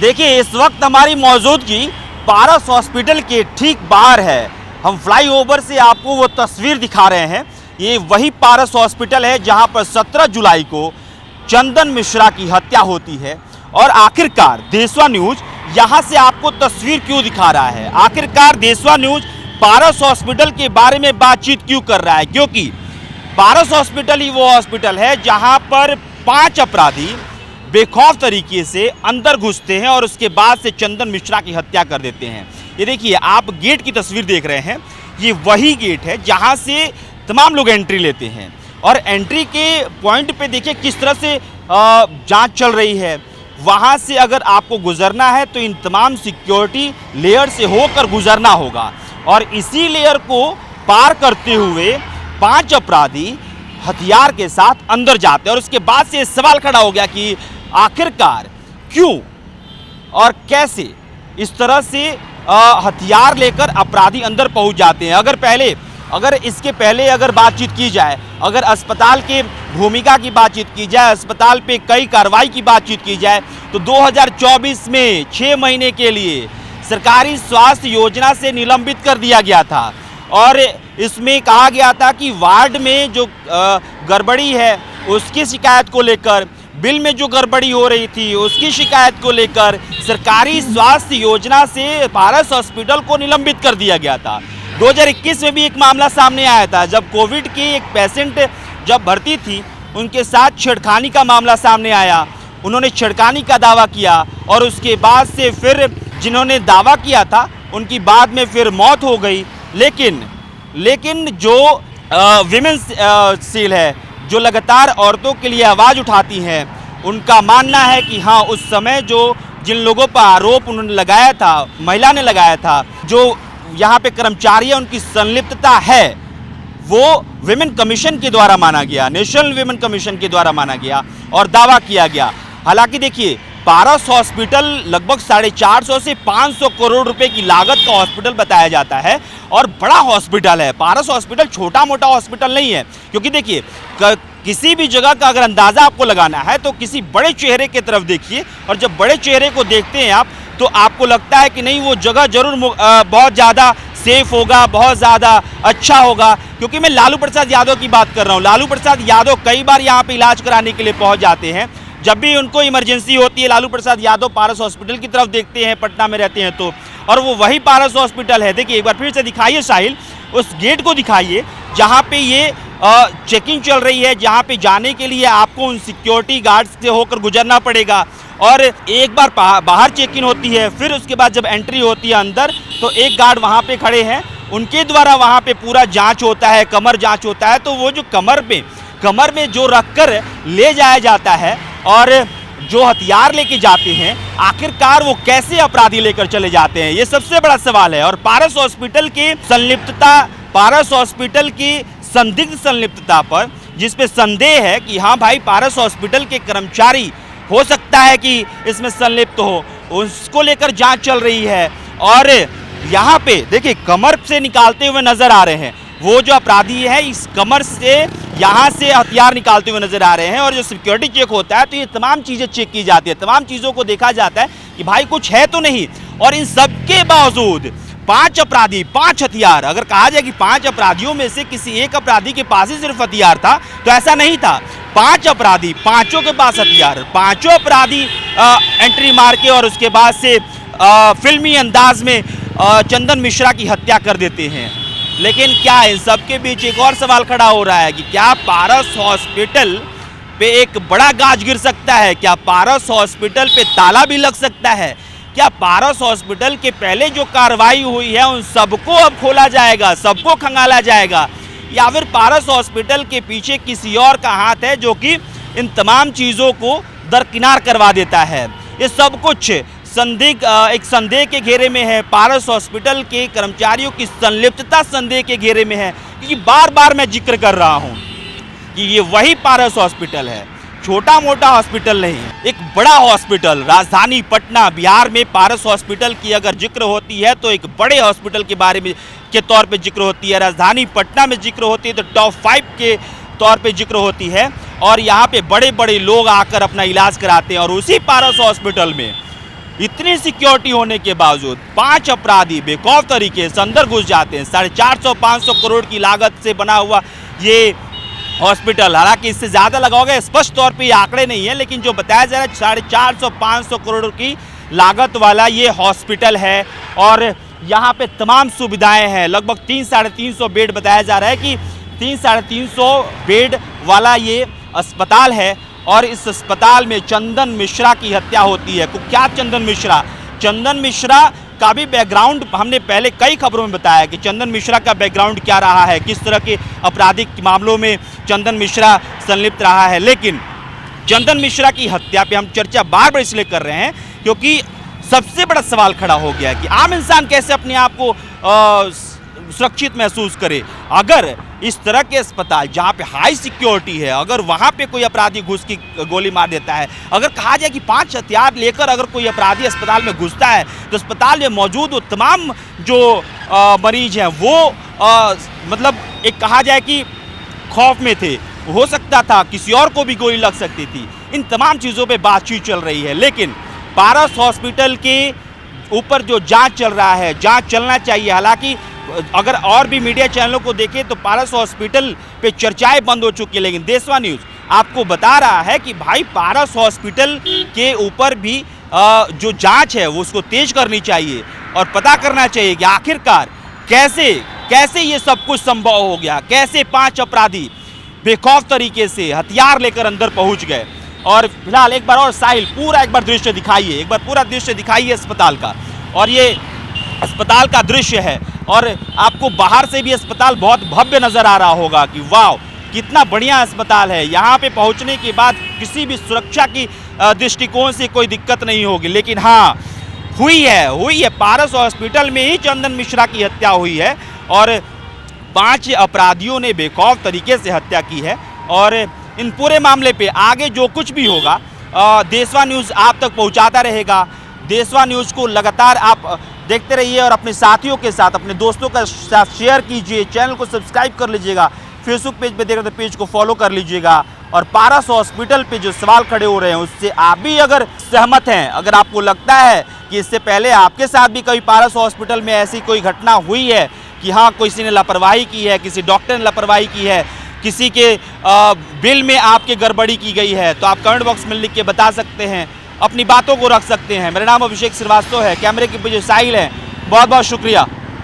देखिए, इस वक्त हमारी मौजूदगी पारस हॉस्पिटल के ठीक बाहर है। हम फ्लाईओवर से आपको वो तस्वीर दिखा रहे हैं। ये वही पारस हॉस्पिटल है जहां पर 17 जुलाई को चंदन मिश्रा की हत्या होती है। और आखिरकार देशवा न्यूज यहां से आपको तस्वीर क्यों दिखा रहा है, आखिरकार देशवा न्यूज पारस हॉस्पिटल के बारे में बातचीत क्यों कर रहा है, क्योंकि पारस हॉस्पिटल ही वो हॉस्पिटल है जहां पर 5 अपराधी बेखौफ तरीके से अंदर घुसते हैं और उसके बाद से चंदन मिश्रा की हत्या कर देते हैं। ये देखिए, आप गेट की तस्वीर देख रहे हैं, ये वही गेट है जहां से तमाम लोग एंट्री लेते हैं। और एंट्री के पॉइंट पे देखिए किस तरह से जांच चल रही है। वहां से अगर आपको गुजरना है तो इन तमाम सिक्योरिटी लेयर से होकर गुजरना होगा। और इसी लेयर को पार करते हुए 5 अपराधी हथियार के साथ अंदर जाते हैं। और उसके बाद से सवाल खड़ा हो गया कि आखिरकार क्यों और कैसे इस तरह से हथियार लेकर अपराधी अंदर पहुंच जाते हैं। अगर इसके पहले अगर बातचीत की जाए, अगर अस्पताल के भूमिका की बातचीत की जाए, अस्पताल पे कई कार्रवाई की बातचीत की जाए, तो 2024 में 6 महीने के लिए सरकारी स्वास्थ्य योजना से निलंबित कर दिया गया था। और इसमें कहा गया था कि वार्ड में जो गड़बड़ी है उसकी शिकायत को लेकर, बिल में जो गड़बड़ी हो रही थी उसकी शिकायत को लेकर सरकारी स्वास्थ्य योजना से पारस हॉस्पिटल को निलंबित कर दिया गया था। 2021 में भी एक मामला सामने आया था, जब कोविड की एक पेशेंट जब भर्ती थी उनके साथ छेड़खानी का मामला सामने आया। उन्होंने छेड़खानी का दावा किया और उसके बाद से फिर जिन्होंने दावा किया था उनकी बाद में फिर मौत हो गई। लेकिन जो विमेंस सेल है, जो लगातार औरतों के लिए आवाज़ उठाती हैं, उनका मानना है कि हाँ, उस समय जिन लोगों पर आरोप उन्होंने लगाया था, महिला ने लगाया था, जो यहाँ पे कर्मचारी है उनकी संलिप्तता है, वो विमेन कमीशन के द्वारा माना गया, नेशनल विमेन कमीशन के द्वारा माना गया और दावा किया गया। हालांकि देखिए, पारस हॉस्पिटल लगभग 450 से 500 करोड़ रुपए की लागत का हॉस्पिटल बताया जाता है और बड़ा हॉस्पिटल है। पारस हॉस्पिटल छोटा मोटा हॉस्पिटल नहीं है, क्योंकि देखिए किसी भी जगह का अगर अंदाज़ा आपको लगाना है तो किसी बड़े चेहरे की तरफ देखिए, और जब बड़े चेहरे को देखते हैं आप तो आपको लगता है कि नहीं, वो जगह जरूर बहुत ज़्यादा सेफ होगा, बहुत ज़्यादा अच्छा होगा। क्योंकि मैं लालू प्रसाद यादव की बात कर रहा हूँ। लालू प्रसाद यादव कई बार यहाँ पे इलाज कराने के लिए पहुँच जाते हैं। जब भी उनको इमरजेंसी होती है, लालू प्रसाद यादव पारस हॉस्पिटल की तरफ देखते हैं, पटना में रहते हैं तो, और वो वही पारस हॉस्पिटल है। देखिए, एक बार फिर से दिखाइए साहिल, उस गेट को दिखाइए जहाँ पे ये चेकिंग चल रही है, जहाँ पे जाने के लिए आपको उन सिक्योरिटी गार्ड्स से होकर गुजरना पड़ेगा। और एक बार बाहर चेकिंग होती है, फिर उसके बाद जब एंट्री होती है अंदर, तो एक गार्ड वहाँ पे खड़े हैं, उनके द्वारा वहाँ पे पूरा जांच होता है, कमर जांच होता है। तो वो जो कमर में जो रखकर ले जाया जाता है और जो हथियार लेके जाते हैं, आखिरकार वो कैसे अपराधी लेकर चले जाते हैं, ये सबसे बड़ा सवाल है। और पारस हॉस्पिटल की संलिप्तता, पारस हॉस्पिटल की संदिग्ध संलिप्तता पर जिस पे संदेह है कि हाँ भाई, पारस हॉस्पिटल के कर्मचारी हो सकता है कि इसमें संलिप्त हो, उसको लेकर जांच चल रही है। और यहाँ पे देखिए, कमर से निकालते हुए नजर आ रहे हैं वो जो अपराधी है, इस कमर से यहाँ से हथियार निकालते हुए नजर आ रहे हैं। और जो सिक्योरिटी चेक होता है तो ये तमाम चीज़ें चेक की जाती है, तमाम चीज़ों को देखा जाता है कि भाई कुछ है तो नहीं। और इन सब के बावजूद 5 अपराधी, 5 हथियार, अगर कहा जाए कि 5 अपराधियों में से किसी एक अपराधी के पास ही सिर्फ हथियार था, तो ऐसा नहीं था। 5 अपराधी, पांचों के पास हथियार, पांचों अपराधी एंट्री मार के और उसके बाद से फिल्मी अंदाज में चंदन मिश्रा की हत्या कर देते हैं। लेकिन क्या इन सबके बीच एक और सवाल खड़ा हो रहा है कि क्या पारस हॉस्पिटल पे एक बड़ा गाज गिर सकता है? क्या पारस हॉस्पिटल पे ताला भी लग सकता है? क्या पारस हॉस्पिटल के पहले जो कार्रवाई हुई है उन सबको अब खोला जाएगा, सबको खंगाला जाएगा, या फिर पारस हॉस्पिटल के पीछे किसी और का हाथ है जो कि इन तमाम चीज़ों को दरकिनार करवा देता है? ये सब कुछ एक संदेह के घेरे में है। पारस हॉस्पिटल के कर्मचारियों की संलिप्तता संदेह के घेरे में है, क्योंकि बार बार मैं जिक्र कर रहा हूँ कि ये वही पारस हॉस्पिटल है, छोटा मोटा हॉस्पिटल नहीं, एक बड़ा हॉस्पिटल। राजधानी पटना बिहार में पारस हॉस्पिटल की अगर जिक्र होती है तो एक बड़े हॉस्पिटल के बारे में के तौर पे जिक्र होती है। राजधानी पटना में जिक्र होती है तो टॉप 5 के तौर पे जिक्र होती है। और यहाँ पे बड़े बड़े लोग आकर अपना इलाज कराते हैं। और उसी पारस हॉस्पिटल में इतनी सिक्योरिटी होने के बावजूद 5 अपराधी बेखौफ तरीके से अंदर घुस जाते हैं। 450-500 करोड़ की लागत से बना हुआ ये हॉस्पिटल, हालांकि इससे ज़्यादा लगा होगा, स्पष्ट तौर पे ये आंकड़े नहीं है, लेकिन जो बताया जा रहा है 450-500 करोड़ की लागत वाला ये हॉस्पिटल है और यहाँ पे तमाम सुविधाएं हैं। लगभग 300-350 बेड बताया जा रहा है कि 300-350 बेड वाला ये अस्पताल है और इस अस्पताल में चंदन मिश्रा की हत्या होती है। कुख्यात चंदन मिश्रा का भी बैकग्राउंड हमने पहले कई खबरों में बताया कि चंदन मिश्रा का बैकग्राउंड क्या रहा है, किस तरह के आपराधिक मामलों में चंदन मिश्रा संलिप्त रहा है। लेकिन चंदन मिश्रा की हत्या पे हम चर्चा बार बार इसलिए कर रहे हैं क्योंकि सबसे बड़ा सवाल खड़ा हो गया कि आम इंसान कैसे अपने आप को सुरक्षित महसूस करे अगर इस तरह के अस्पताल जहां पे हाई सिक्योरिटी है, अगर वहां पे कोई अपराधी घुस की गोली मार देता है। अगर कहा जाए कि 5 हथियार लेकर अगर कोई अपराधी अस्पताल में घुसता है तो अस्पताल में मौजूद वो तमाम जो मरीज हैं वो मतलब एक कहा जाए कि खौफ में थे, हो सकता था किसी और को भी गोली लग सकती थी। इन तमाम चीज़ों पे बातचीत चल रही है, लेकिन पारस हॉस्पिटल के ऊपर जो जांच चल रहा है, जांच चलना चाहिए। हालांकि अगर और भी मीडिया चैनलों को देखें तो पारस हॉस्पिटल पे चर्चाएं बंद हो चुकी है, लेकिन देशवा न्यूज़ आपको बता रहा है कि भाई पारस हॉस्पिटल के ऊपर भी जो जांच है वो उसको तेज करनी चाहिए और पता करना चाहिए कि आखिरकार कैसे ये सब कुछ संभव हो गया, कैसे 5 अपराधी बेखौफ तरीके से हथियार लेकर अंदर पहुंच गए। और फिलहाल एक बार और साहिल एक बार दृश्य दिखाइए, एक बार पूरा दृश्य दिखाइए अस्पताल का। और ये अस्पताल का दृश्य है और आपको बाहर से भी अस्पताल बहुत भव्य नजर आ रहा होगा कि वाह कितना बढ़िया अस्पताल है। यहाँ पे पहुँचने के बाद किसी भी सुरक्षा की दृष्टिकोण से कोई दिक्कत नहीं होगी। लेकिन हाँ हुई है पारस हॉस्पिटल में ही चंदन मिश्रा की हत्या हुई है और 5 अपराधियों ने बेखौफ तरीके से हत्या की है। और इन पूरे मामले पे आगे जो कुछ भी होगा देशवा न्यूज़ आप तक पहुंचाता रहेगा। देशवा न्यूज़ को लगातार आप देखते रहिए और अपने साथियों के साथ, अपने दोस्तों के साथ शेयर कीजिए, चैनल को सब्सक्राइब कर लीजिएगा, फेसबुक पेज पे देख रहे तो पेज को फॉलो कर लीजिएगा। और पारस हॉस्पिटल पे जो सवाल खड़े हो रहे हैं उससे आप भी अगर सहमत हैं, अगर आपको लगता है कि इससे पहले आपके साथ भी कभी पारस हॉस्पिटल में ऐसी कोई घटना हुई है कि हाँ किसी ने लापरवाही की है, किसी डॉक्टर ने लापरवाही की है, किसी के बिल में आपके गड़बड़ी की गई है, तो आप कमेंट बॉक्स में लिख के बता सकते हैं, अपनी बातों को रख सकते हैं। मेरा नाम अभिषेक श्रीवास्तव है, कैमरे के पीछे साहिल है। बहुत बहुत शुक्रिया।